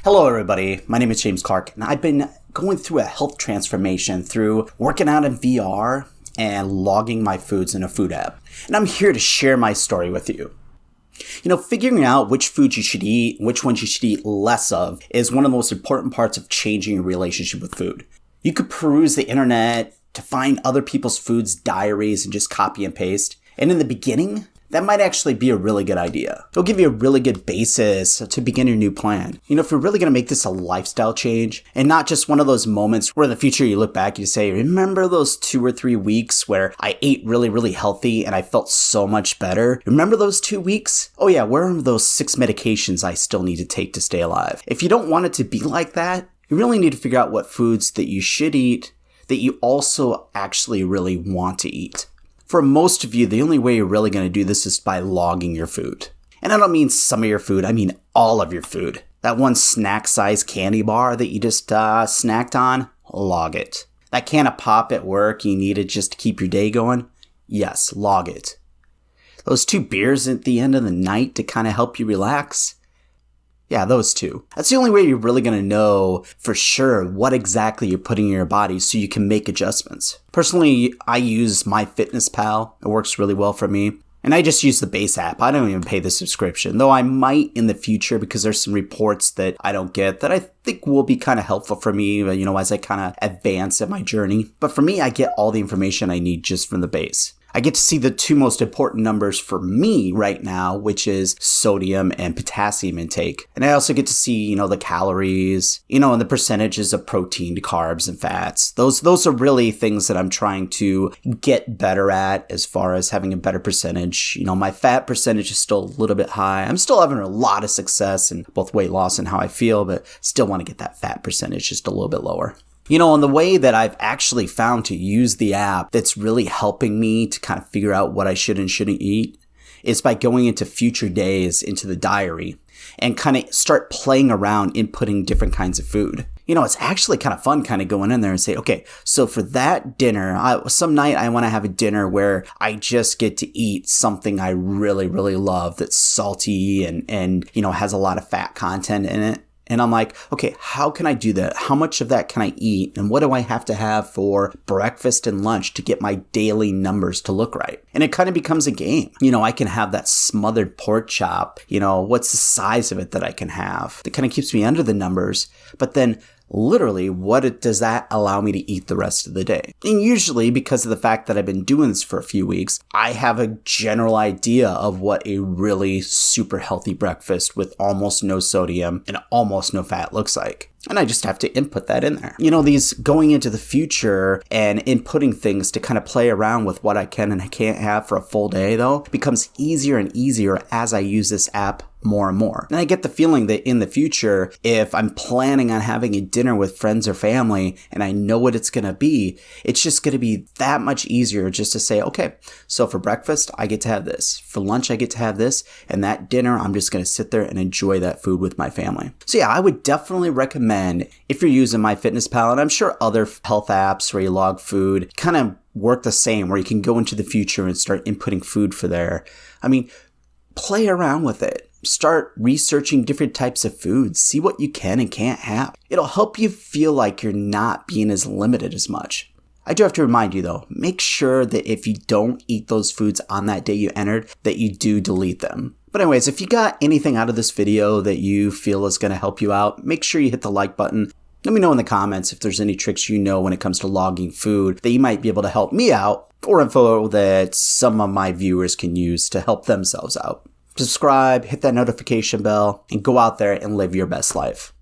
Hello everybody, my name is James Clark, and I've been going through a health transformation through working out in VR and logging my foods in a food app. And I'm here to share my story with you. Figuring out which foods you should eat, which ones you should eat less of, is one of the most important parts of changing your relationship with food. You could peruse the internet to find other people's foods' diaries and just copy and paste. And in the beginning, that might actually be a really good idea. It'll give you a really good basis to begin your new plan. If you're really going to make this a lifestyle change and not just one of those moments where in the future you look back and you say, remember those 2 or 3 weeks where I ate really, really healthy and I felt so much better? Remember those 2 weeks? Oh yeah, where are those 6 medications I still need to take to stay alive? If you don't want it to be like that, you really need to figure out what foods that you should eat that you also actually really want to eat. For most of you, the only way you're really going to do this is by logging your food. And I don't mean some of your food, I mean all of your food. That one snack-sized candy bar that you just snacked on, log it. That can of pop at work you needed just to keep your day going, yes, log it. Those 2 beers at the end of the night to kind of help you relax, yeah, those 2. That's the only way you're really going to know for sure what exactly you're putting in your body so you can make adjustments. Personally, I use MyFitnessPal. It works really well for me. And I just use the base app. I don't even pay the subscription, though I might in the future because there's some reports that I don't get that I think will be kind of helpful for me, as I kind of advance in my journey. But for me, I get all the information I need just from the base. I get to see the 2 most important numbers for me right now, which is sodium and potassium intake. And I also get to see, the calories, and the percentages of protein, carbs, and fats. Those are really things that I'm trying to get better at as far as having a better percentage. My fat percentage is still a little bit high. I'm still having a lot of success in both weight loss and how I feel, but still want to get that fat percentage just a little bit lower. And the way that I've actually found to use the app that's really helping me to kind of figure out what I should and shouldn't eat is by going into future days into the diary and kind of start playing around inputting different kinds of food. It's actually kind of fun kind of going in there and say, okay, so for that dinner, some night I want to have a dinner where I just get to eat something I really, really love that's salty and has a lot of fat content in it. And I'm like, okay, how can I do that? How much of that can I eat? And what do I have to have for breakfast and lunch to get my daily numbers to look right? And it kind of becomes a game. I can have that smothered pork chop. What's the size of it that I can have? That kind of keeps me under the numbers. But then literally, does that allow me to eat the rest of the day? And usually, because of the fact that I've been doing this for a few weeks, I have a general idea of what a really super healthy breakfast with almost no sodium and almost no fat looks like. And I just have to input that in there. These going into the future and inputting things to kind of play around with what I can and can't have for a full day, though, becomes easier and easier as I use this app more and more. And I get the feeling that in the future, if I'm planning on having a dinner with friends or family and I know what it's going to be, it's just going to be that much easier just to say, okay, so for breakfast, I get to have this. For lunch, I get to have this. And that dinner, I'm just going to sit there and enjoy that food with my family. So yeah, I would definitely recommend if you're using MyFitnessPal, and I'm sure other health apps where you log food kind of work the same, where you can go into the future and start inputting food for there. Play around with it. Start researching different types of foods. See what you can and can't have. It'll help you feel like you're not being as limited as much. I do have to remind you though, make sure that if you don't eat those foods on that day you entered, that you do delete them. But anyways, if you got anything out of this video that you feel is going to help you out, make sure you hit the like button. Let me know in the comments if there's any tricks when it comes to logging food that you might be able to help me out, or info that some of my viewers can use to help themselves out. Subscribe, hit that notification bell, and go out there and live your best life.